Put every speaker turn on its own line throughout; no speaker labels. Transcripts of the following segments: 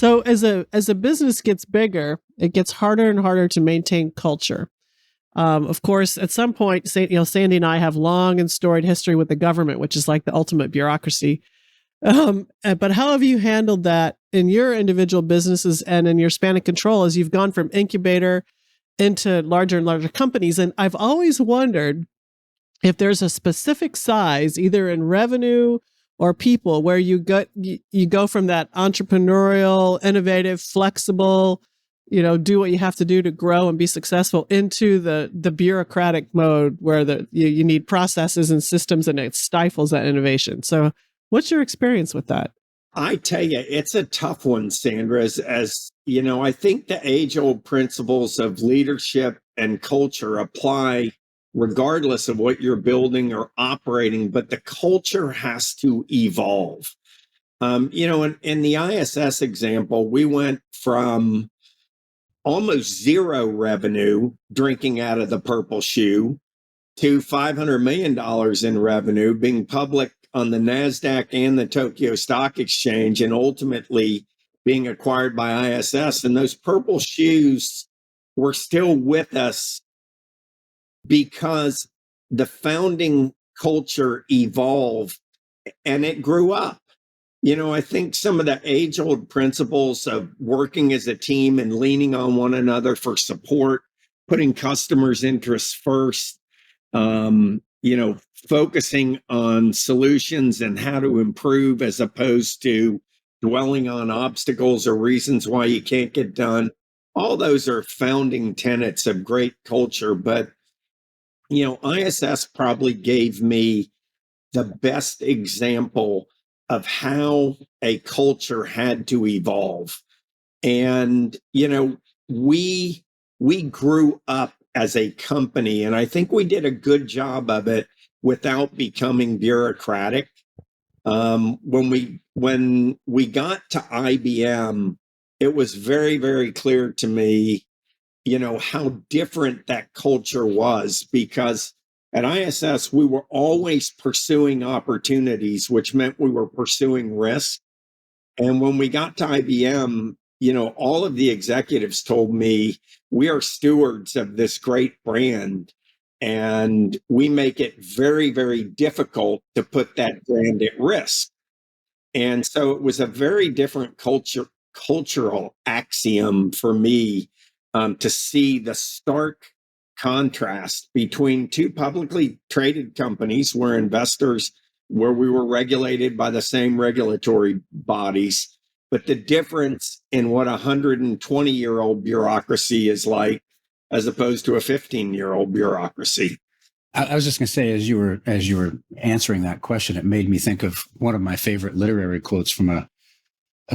So as a business gets bigger, it gets harder and harder to maintain culture. Of course, at some point, Sandy and I have long and storied history with the government, which is like the ultimate bureaucracy. But how have you handled that in your individual businesses and in your span of control as you've gone from incubator into larger and larger companies? And I've always wondered if there's a specific size, either in revenue or people, where you go from that entrepreneurial, innovative, flexible, do what you have to do to grow and be successful, into the bureaucratic mode where you need processes and systems, and it stifles that innovation. So what's your experience with that?
I tell you, it's a tough one, Sandra. As you know, I think the age-old principles of leadership and culture apply regardless of what you're building or operating, but the culture has to evolve. In the ISS example, we went from almost zero revenue drinking out of the purple shoe to $500 million in revenue, being public on the NASDAQ and the Tokyo Stock Exchange, and ultimately being acquired by ISS. And those purple shoes were still with us because the founding culture evolved and it grew up. I think some of the age-old principles of working as a team and leaning on one another for support, putting customers' interests first, focusing on solutions and how to improve as opposed to dwelling on obstacles or reasons why you can't get done. All those are founding tenets of great culture. But, ISS probably gave me the best example of how a culture had to evolve. And, we grew up as a company, and I think we did a good job of it without becoming bureaucratic. When we got to IBM, it was very, very clear to me, how different that culture was, because at ISS, we were always pursuing opportunities, which meant we were pursuing risk. And when we got to IBM, all of the executives told me, we are stewards of this great brand, and we make it very, very difficult to put that brand at risk. And so it was a very different cultural axiom for me to see the stark contrast between two publicly traded companies where we were regulated by the same regulatory bodies, but the difference in what 120-year-old bureaucracy is like as opposed to a 15-year-old bureaucracy.
I was just going to say, as you were answering that question, it made me think of one of my favorite literary quotes from a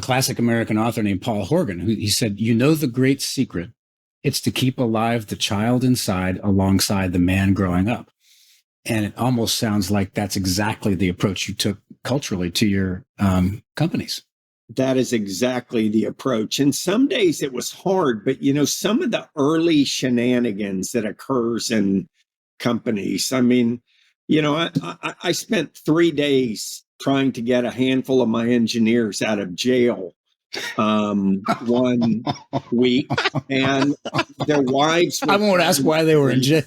classic American author named Paul Horgan, who he said, the great secret, it's to keep alive the child inside alongside the man growing up. And it almost sounds like that's exactly the approach you took culturally to your companies.
That is exactly the approach. And some days it was hard, but some of the early shenanigans that occurs in companies. I mean, I spent 3 days trying to get a handful of my engineers out of jail 1 week, and their wives.
I won't ask why they were in jail.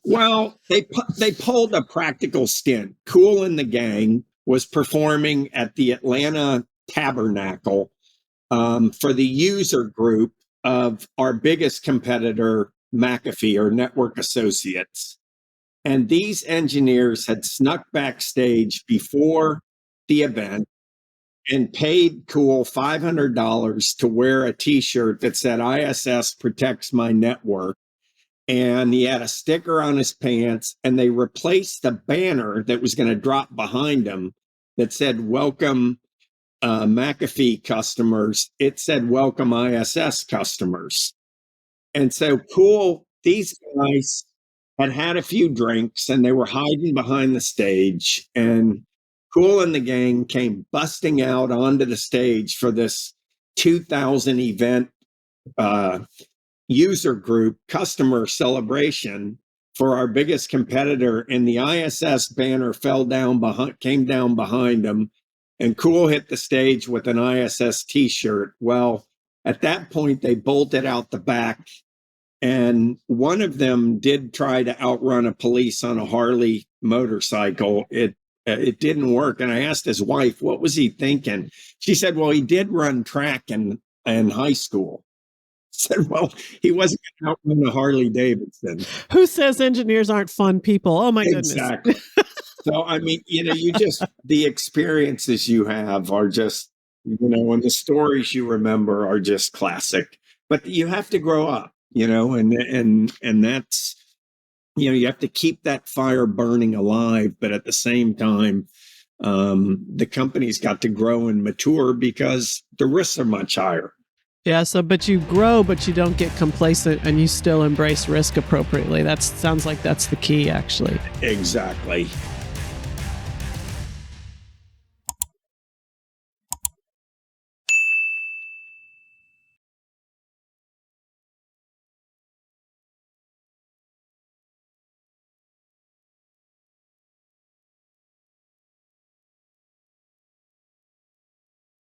Well, they pulled a practical stint. Kool and the gang was performing at the Atlanta Tabernacle for the user group of our biggest competitor, McAfee, or Network Associates. And these engineers had snuck backstage before the event and paid Kool $500 to wear a t-shirt that said ISS protects my network. And he had a sticker on his pants, and they replaced the banner that was going to drop behind him that said, welcome McAfee customers. It said, welcome ISS customers. And so Kool, these guys had a few drinks and they were hiding behind the stage, and Kool and the gang came busting out onto the stage for this 2000 event user group customer celebration for our biggest competitor, and the ISS banner came down behind them, and Cool hit the stage with an ISS t-shirt. Well, at that point, they bolted out the back, and one of them did try to outrun a police on a Harley motorcycle. It didn't work. And I asked his wife, what was he thinking? She said, well, he did run track in high school. I said, well, he wasn't going to outrun a Harley Davidson.
Who says engineers aren't fun people? Oh my goodness.
Exactly. So, I mean, the experiences you have are just, and the stories you remember are just classic. But you have to grow up, and that's, you have to keep that fire burning alive. But at the same time, the company's got to grow and mature because the risks are much higher.
Yeah. So, but you grow, but you don't get complacent, and you still embrace risk appropriately. That sounds like that's the key, actually.
Exactly.